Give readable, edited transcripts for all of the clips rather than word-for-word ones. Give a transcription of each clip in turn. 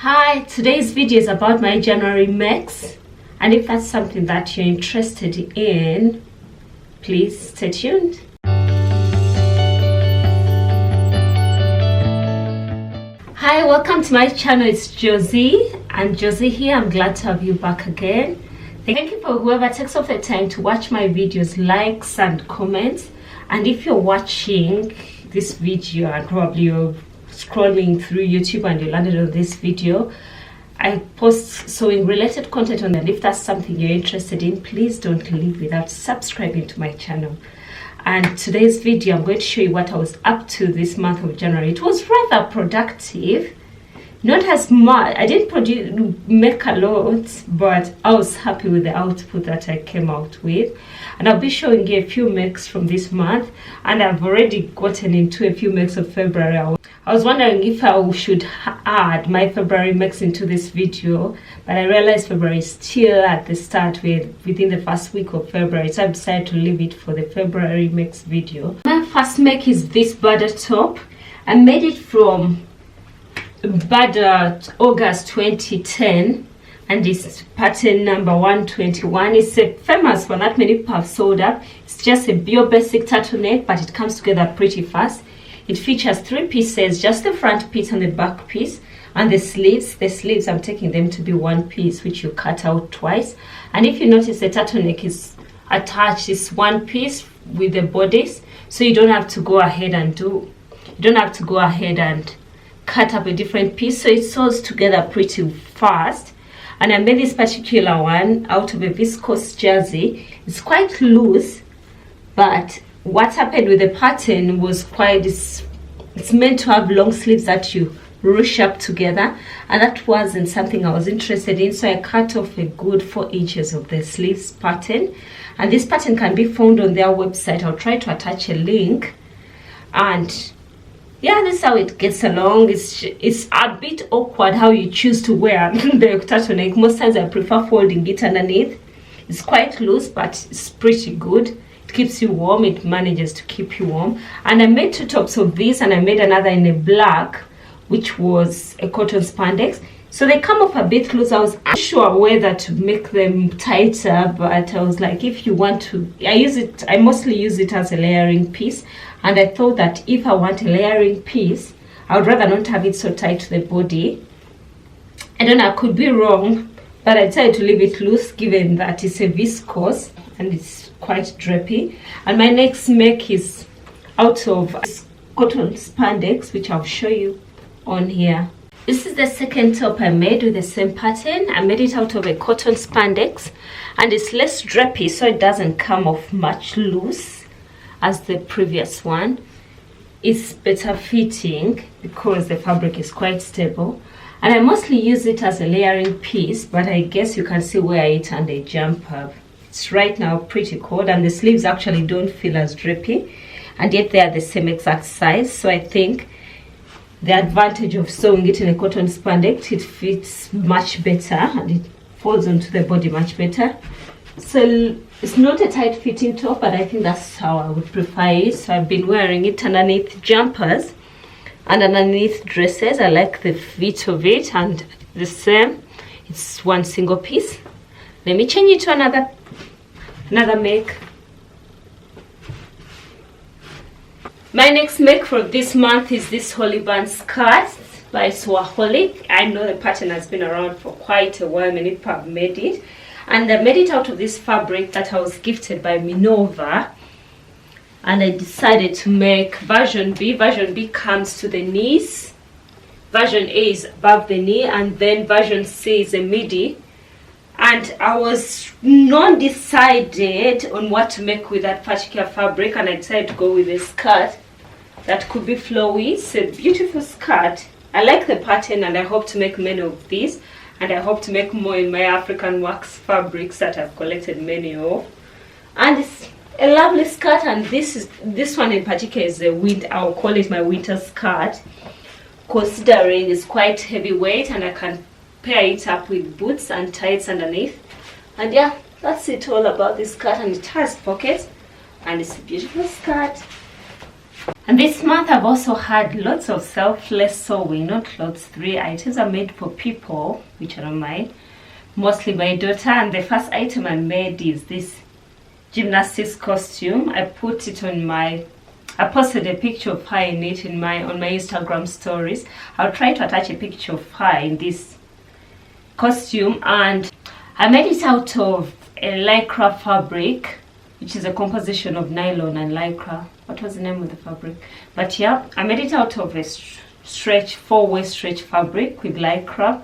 Hi, today's video is about my January mix, and if that's something that you're interested in, please stay tuned. Hi, welcome to my channel. It's Josie and Josie here. I'm glad to have you back again. Thank you for whoever takes off the time to watch my videos, likes and comments. And if you're watching this video and probably you're scrolling through YouTube and you landed on this video, I post sewing related content on it. If that's something you're interested in, please don't leave without subscribing to my channel. And today's video, I'm going to show you what I was up to this month of January. It was rather productive, not as much. I didn't make a lot, but I was happy with the output that I came out with. And I'll be showing you a few makes from this month, and I've already gotten into a few makes of February. I was wondering if I should add my February mix into this video, but I realized February is still at the start, within the first week of February, so I decided to leave it for the February mix video. My first make is this Burda top. I made it from Burda August 2010, and it's pattern number 121. It's a famous one that many people have sold up. It's just a pure basic turtleneck, but it comes together pretty fast. It features 3 pieces, just the front piece and the back piece, and the sleeves. The sleeves, I'm taking them to be one piece, which you cut out twice. And if you notice, the turtleneck is attached, it's one piece with the bodice, so you don't have to go ahead and cut up a different piece, so it sews together pretty fast. And I made this particular one out of a viscose jersey. It's quite loose, but what happened with the pattern was it's meant to have long sleeves that you ruche up together, and that wasn't something I was interested in, so I cut off a good 4 inches of the sleeves pattern. And this pattern can be found on their website. I'll try to attach a link. And yeah, this is how it gets along. It's a bit awkward how you choose to wear the turtleneck. Most times I prefer folding it underneath. It's quite loose, but it's pretty good. It keeps you warm. It manages to keep you warm. And I made 2 tops of this, and I made another in a black, which was a cotton spandex. So they come off a bit loose. I was unsure whether to make them tighter, but I was like, if you want to, I mostly use it as a layering piece. And I thought that if I want a layering piece, I would rather not have it so tight to the body. I don't know, I could be wrong, but I decided to leave it loose given that it's a viscose and it's quite drapey. And my next make is out of cotton spandex, which I'll show you on here. This is the second top I made with the same pattern. I made it out of a cotton spandex, and it's less drapey, so it doesn't come off much loose as the previous one. It's better fitting because the fabric is quite stable, and I mostly use it as a layering piece, but I guess you can still wear it and a jumper. It's right now pretty cold, and the sleeves actually don't feel as drapey, and yet they are the same exact size. So I think the advantage of sewing it in a cotton spandex, it fits much better and it folds onto the body much better. So it's not a tight fitting top, but I think that's how I would prefer it. So I've been wearing it underneath jumpers and underneath dresses. I like the fit of it, and the same, it's one single piece. Let me change it to another make. My next make for this month is this Holy Band skirt by Swaholic. I know the pattern has been around for quite a while. Many people have made it, and I made it out of this fabric that I was gifted by Minova, and I decided to make version B. Version B comes to the knees, version A is above the knee, and then version C is a midi. And I was non-decided on what to make with that particular fabric, and I decided to go with a skirt that could be flowy. It's a beautiful skirt. I like the pattern, and I hope to make many of these, and I hope to make more in my African wax fabrics that I've collected many of. And it's a lovely skirt, and this one in particular is a winter, I'll call it my winter skirt, considering it's quite heavyweight, and I can pair it up with boots and tights underneath. And yeah, that's it all about this skirt, and it has pockets, and it's a beautiful skirt. And this month I've also had lots of selfless sewing, not clothes. 3 items are made for people, which are mine, mostly my daughter. And the first item I made is this gymnastics costume. I put it on my, I posted a picture of her in it on my Instagram stories. I'll try to attach a picture of her in this costume, and I made it out of a lycra fabric, which is a composition of nylon and lycra. What was the name of the fabric? But yeah, I made it out of a stretch, 4-way stretch fabric with lycra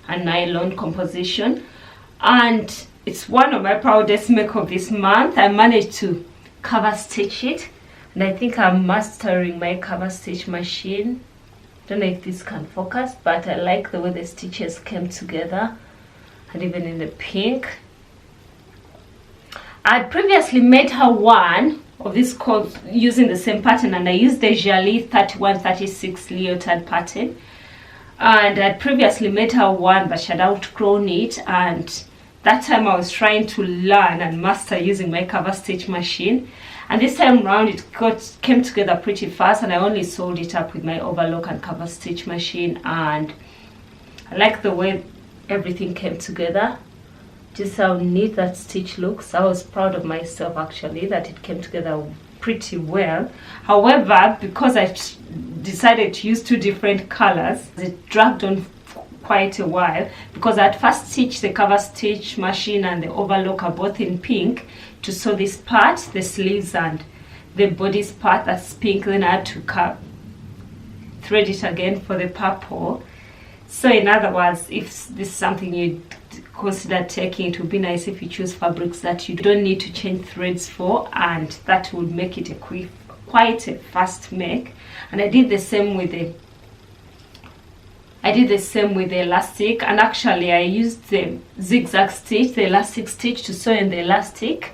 and nylon composition, and it's one of my proudest make of this month. I managed to cover stitch it, and I think I'm mastering my cover stitch machine. Don't know if this can focus, but I like the way the stitches came together, and even in the pink. I previously made her one of this called using the same pattern, and I used the Jolie 3136 leotard pattern, and I previously made her one, but she had outgrown it, and that time I was trying to learn and master using my cover stitch machine, and this time around it came together pretty fast, and I only sewed it up with my overlock and cover stitch machine, and I like the way everything came together. Just how neat that stitch looks. I was proud of myself actually that it came together pretty well. However, because I decided to use 2 different colors, it dragged on quite a while, because at first stitch, the cover stitch machine and the overlock are both in pink. To sew this part, the sleeves and the bodice part, that's pink, then I had to thread it again for the purple. So in other words, if this is something you consider taking, it would be nice if you choose fabrics that you don't need to change threads for, and that would make it quite a fast make. And I did the same with the elastic, and actually I used the zigzag stitch, the elastic stitch, to sew in the elastic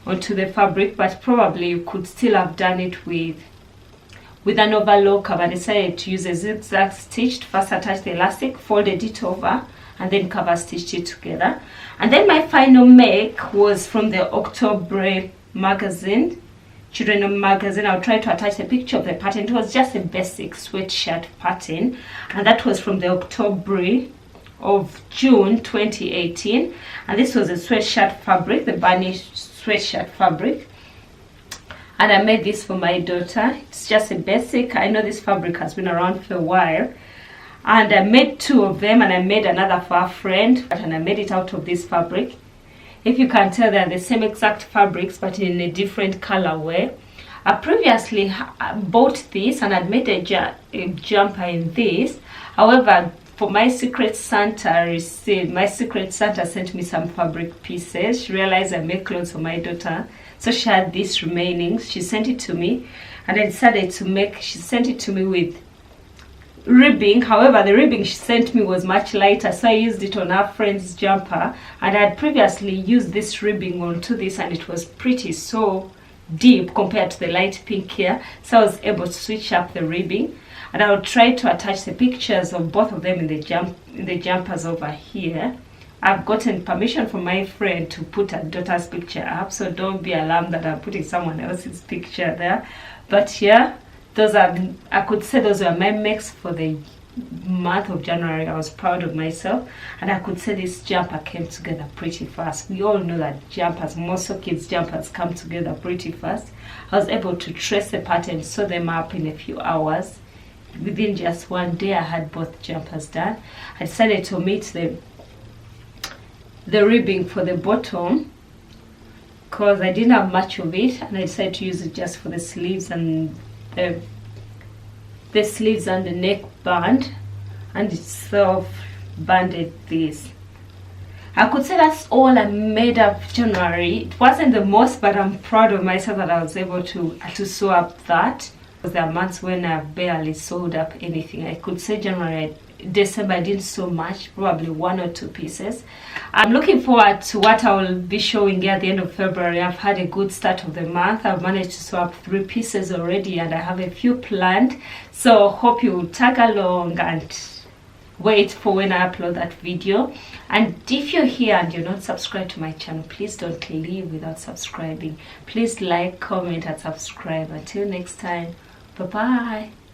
onto the fabric, but probably you could still have done it with an overlock. But I decided to use a zigzag stitch to first attach the elastic, folded it over, and then cover stitched it together. And then my final make was from the Ottobre magazine, children magazine. I'll try to attach a picture of the pattern. It was just a basic sweatshirt pattern, and that was from the Ottobre of June 2018. And this was a sweatshirt fabric, the burnished sweatshirt fabric, and I made this for my daughter. It's just a basic. I know this fabric has been around for a while, and I made 2 of them, and I made another for a friend, and I made it out of this fabric. If you can tell, they're the same exact fabrics but in a different colorway. I previously bought this, and I'd made a jumper in this. However, for my Secret Santa sent me some fabric pieces. She realized I make clothes for my daughter, so she had this remaining. She sent it to me, and I decided to make, she sent it to me with ribbing. However, the ribbing she sent me was much lighter, so I used it on her friend's jumper, and I had previously used this ribbing onto this, and it was pretty so deep compared to the light pink here, so I was able to switch up the ribbing. And I'll try to attach the pictures of both of them in the jumpers over here. I've gotten permission from my friend to put her daughter's picture up, so don't be alarmed that I'm putting someone else's picture there. But yeah, those are, I could say those were my makes for the month of January. I was proud of myself, and I could say this jumper came together pretty fast. We all know that jumpers, most of kids' jumpers come together pretty fast. I was able to trace the pattern, sew them up in a few hours. Within just one day, I had both jumpers done. I decided to omit the ribbing for the bottom because I didn't have much of it, and I decided to use it just for the sleeves and the sleeves and the neckband, and itself banded this. I could say that's all I made up January. It wasn't the most, but I'm proud of myself that I was able to sew up that. There are months when I've barely sewed up anything. I could say December I didn't sew much, probably 1 or 2 pieces. I'm looking forward to what I will be showing at the end of February. I've had a good start of the month. I've managed to sew up 3 pieces already, and I have a few planned. So hope you will tag along and wait for when I upload that video. And if you're here and you're not subscribed to my channel, please don't leave without subscribing. Please like, comment and subscribe. Until next time, bye bye.